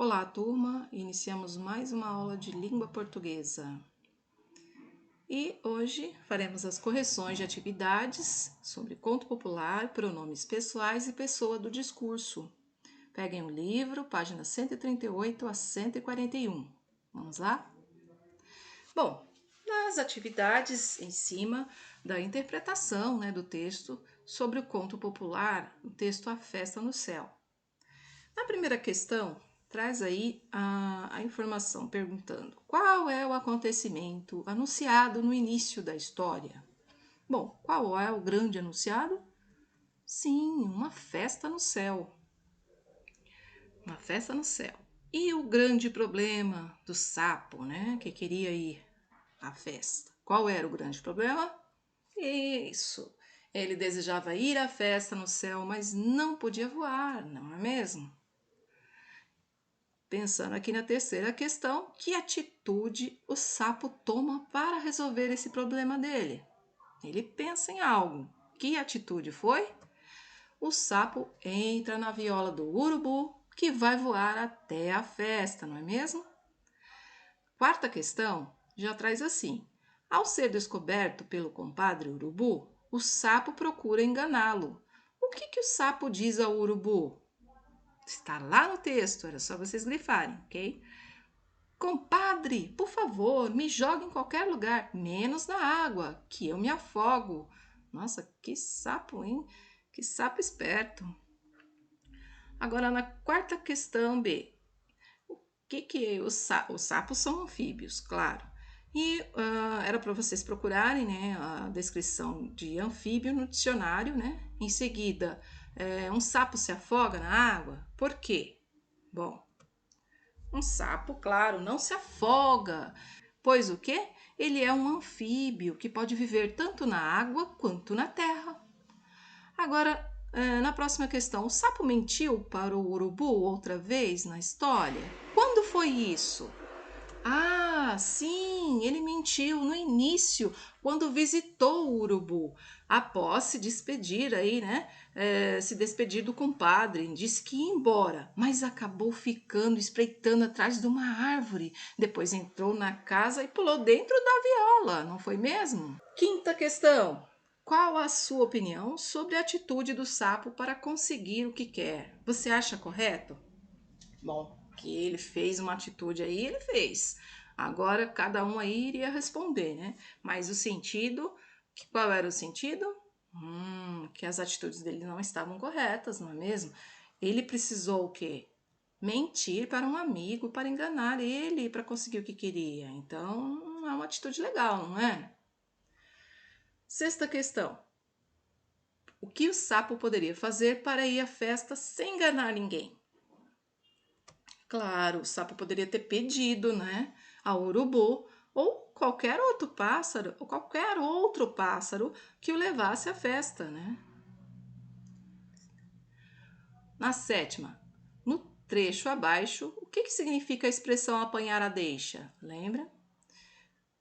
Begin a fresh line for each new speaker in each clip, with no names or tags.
Olá, turma! Iniciamos mais uma aula de língua portuguesa. E hoje faremos as correções de atividades sobre conto popular, pronomes pessoais e pessoa do discurso. Peguem o livro, páginas 138 a 141. Vamos lá? Bom, nas atividades em cima da interpretação do texto sobre o conto popular, o texto A Festa no Céu. Na primeira questão, traz aí a informação perguntando qual é o acontecimento anunciado no início da história. Bom, qual é o grande anunciado? Sim, uma festa no céu. Uma festa no céu. E o grande problema do sapo, que queria ir à festa? Qual era o grande problema? Isso, ele desejava ir à festa no céu, mas não podia voar, não é mesmo? Pensando aqui na terceira questão, que atitude o sapo toma para resolver esse problema dele? Ele pensa em algo. Que atitude foi? O sapo entra na viola do urubu, que vai voar até a festa, não é mesmo? Quarta questão já traz assim: ao ser descoberto pelo compadre urubu, o sapo procura enganá-lo. O que o sapo diz ao urubu? Está lá no texto, era só vocês grifarem, ok? Compadre, por favor, me jogue em qualquer lugar, menos na água, que eu me afogo. Nossa, que sapo, hein? Que sapo esperto. Agora, na quarta questão B. O que os sapos são anfíbios, claro. E era para vocês procurarem a descrição de anfíbio no dicionário, Em seguida, um sapo se afoga na água. Por quê? Bom, um sapo, claro, não se afoga, pois o quê? Ele é um anfíbio que pode viver tanto na água quanto na terra. Agora, na próxima questão, o sapo mentiu para o urubu outra vez na história? Quando foi isso? Ah, sim, ele mentiu no início, quando visitou o urubu, após se despedir se despedir do compadre, disse que ia embora, mas acabou ficando espreitando atrás de uma árvore. Depois entrou na casa e pulou dentro da viola, não foi mesmo? Quinta questão. Qual a sua opinião sobre a atitude do sapo para conseguir o que quer? Você acha correto? Bom, que ele fez uma atitude aí, ele fez. Agora cada um aí iria responder, Mas o sentido, qual era o sentido? Que as atitudes dele não estavam corretas, não é mesmo? Ele precisou o quê? Mentir para um amigo, para enganar ele, para conseguir o que queria. Então, não é uma atitude legal, não é? Sexta questão. O que o sapo poderia fazer para ir à festa sem enganar ninguém? Claro, o sapo poderia ter pedido, ao urubu ou qualquer outro pássaro que o levasse à festa, Na sétima, no trecho abaixo, o que significa a expressão apanhar a deixa? Lembra?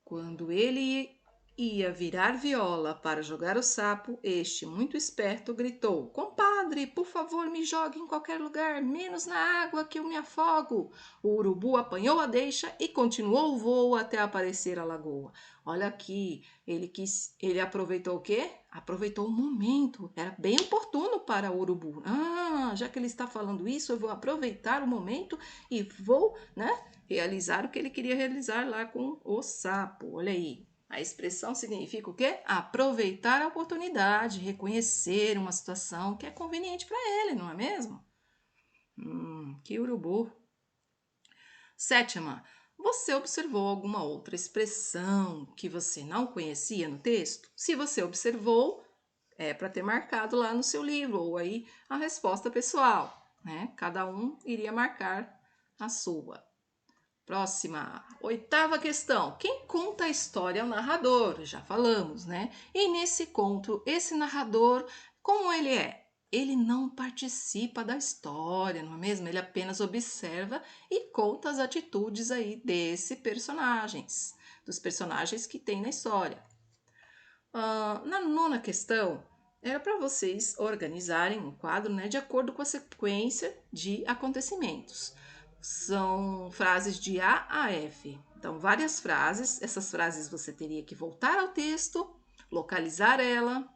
Quando ele ia virar viola para jogar o sapo, este, muito esperto, gritou: compadre, por favor, me jogue em qualquer lugar, menos na água que eu me afogo. O urubu apanhou a deixa e continuou o voo até aparecer a lagoa. Olha aqui, ele aproveitou o quê? Aproveitou o momento, era bem oportuno para o urubu. Já que ele está falando isso, eu vou aproveitar o momento e vou, realizar o que ele queria realizar lá com o sapo. Olha aí. A expressão significa o quê? Aproveitar a oportunidade, reconhecer uma situação que é conveniente para ele, não é mesmo? Que urubu. Sétima, você observou alguma outra expressão que você não conhecia no texto? Se você observou, é para ter marcado lá no seu livro, ou aí a resposta pessoal, Cada um iria marcar a sua. Próxima, oitava questão. Quem conta a história é o narrador, já falamos, E nesse conto, esse narrador, como ele é? Ele não participa da história, não é mesmo? Ele apenas observa e conta as atitudes aí dos personagens que tem na história. Na nona questão, era para vocês organizarem um quadro, de acordo com a sequência de acontecimentos. São frases de A a F. Então, várias frases. Essas frases você teria que voltar ao texto, localizar ela,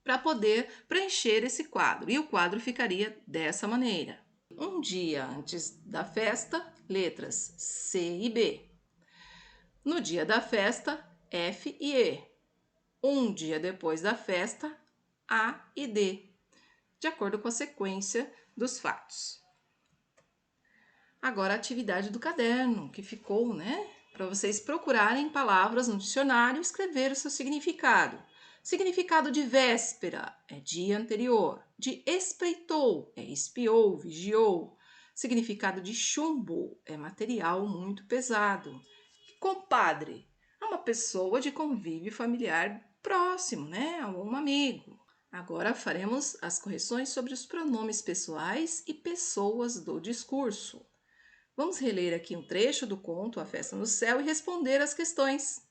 para poder preencher esse quadro. E o quadro ficaria dessa maneira. Um dia antes da festa, letras C e B. No dia da festa, F e E. Um dia depois da festa, A e D, de acordo com a sequência dos fatos. Agora a atividade do caderno, que ficou, né? Para vocês procurarem palavras no dicionário e escrever o seu significado. Significado de véspera é dia anterior. De espreitou é espiou, vigiou. Significado de chumbo é material muito pesado. Compadre é uma pessoa de convívio familiar próximo, né? Um amigo. Agora faremos as correções sobre os pronomes pessoais e pessoas do discurso. Vamos reler aqui um trecho do conto A Festa no Céu e responder as questões.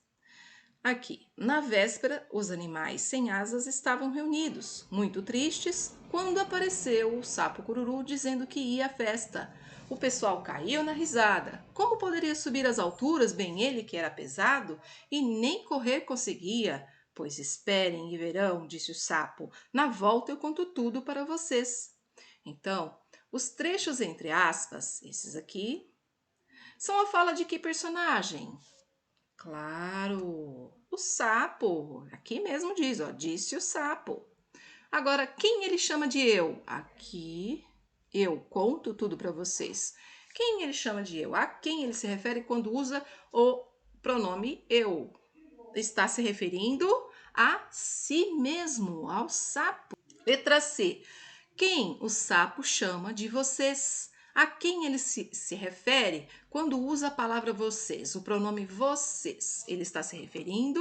Aqui, na véspera, os animais sem asas estavam reunidos, muito tristes, quando apareceu o sapo cururu dizendo que ia à festa. O pessoal caiu na risada. Como poderia subir às alturas, bem ele que era pesado, e nem correr conseguia? Pois esperem e verão, disse o sapo, na volta eu conto tudo para vocês. Então, os trechos entre aspas, esses aqui, são a fala de que personagem? Claro, o sapo. Aqui mesmo diz, ó, disse o sapo. Agora, quem ele chama de eu? Aqui, eu conto tudo para vocês. Quem ele chama de eu? A quem ele se refere quando usa o pronome eu? Está se referindo a si mesmo, ao sapo. Letra C. Quem o sapo chama de vocês? A quem ele se refere quando usa a palavra vocês, o pronome vocês? Ele está se referindo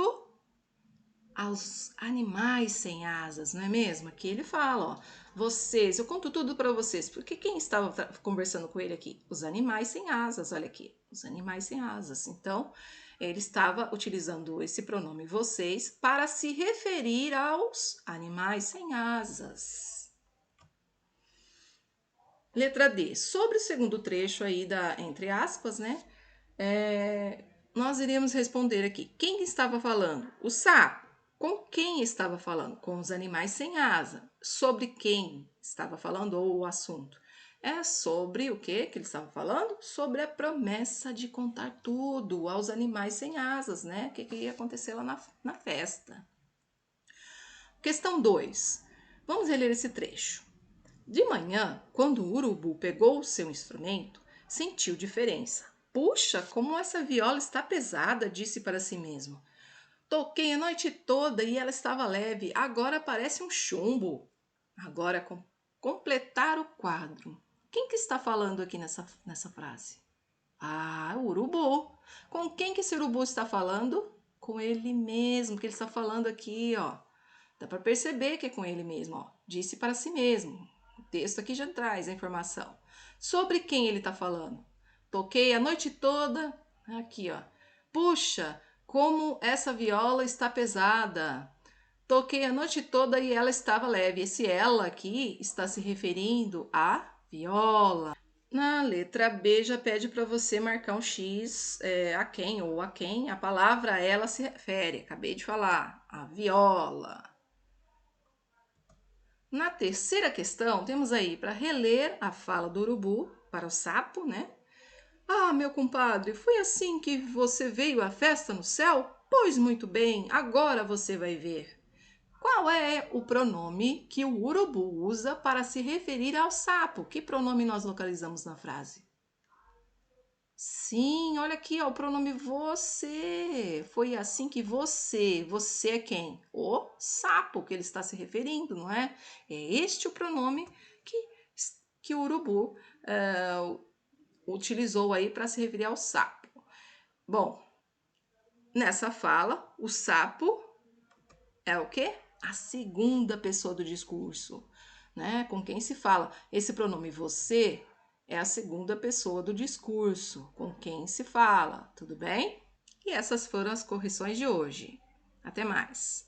aos animais sem asas, não é mesmo? Aqui ele fala, ó, vocês, eu conto tudo para vocês, porque quem estava conversando com ele aqui? Os animais sem asas, olha aqui, os animais sem asas. Então, ele estava utilizando esse pronome vocês para se referir aos animais sem asas. Letra D. Sobre o segundo trecho aí da entre aspas, né? Nós iríamos responder aqui. Quem estava falando? O sapo. Com quem estava falando? Com os animais sem asa. Sobre quem estava falando ou o assunto? É sobre o que ele estava falando? Sobre a promessa de contar tudo aos animais sem asas, né? O que ia acontecer lá na festa. Questão 2. Vamos reler esse trecho. De manhã, quando o urubu pegou o seu instrumento, sentiu diferença. Puxa, como essa viola está pesada, disse para si mesmo. Toquei a noite toda e ela estava leve, agora parece um chumbo. Agora, completar o quadro. Quem que está falando aqui nessa frase? Ah, o urubu. Com quem que esse urubu está falando? Com ele mesmo, que ele está falando aqui, ó. Dá para perceber que é com ele mesmo, ó. Disse para si mesmo. O texto aqui já traz a informação. Sobre quem ele está falando? Toquei a noite toda. Aqui, ó. Puxa, como essa viola está pesada. Toquei a noite toda e ela estava leve. Esse ela aqui está se referindo à viola. Na letra B já pede para você marcar um X a quem ou a quem a palavra ela se refere. Acabei de falar, a viola. Na terceira questão, temos aí para reler a fala do urubu para o sapo, né? Ah, meu compadre, foi assim que você veio à festa no céu? Pois muito bem, agora você vai ver. Qual é o pronome que o urubu usa para se referir ao sapo? Que pronome nós localizamos na frase? Sim, olha aqui, ó, o pronome você. Foi assim que você. Você é quem? O sapo que ele está se referindo, não é? É este o pronome que o urubu utilizou aí para se referir ao sapo. Bom, nessa fala, o sapo é o quê? A segunda pessoa do discurso, né? Com quem se fala. Esse pronome você é a segunda pessoa do discurso, com quem se fala, tudo bem? E essas foram as correções de hoje. Até mais!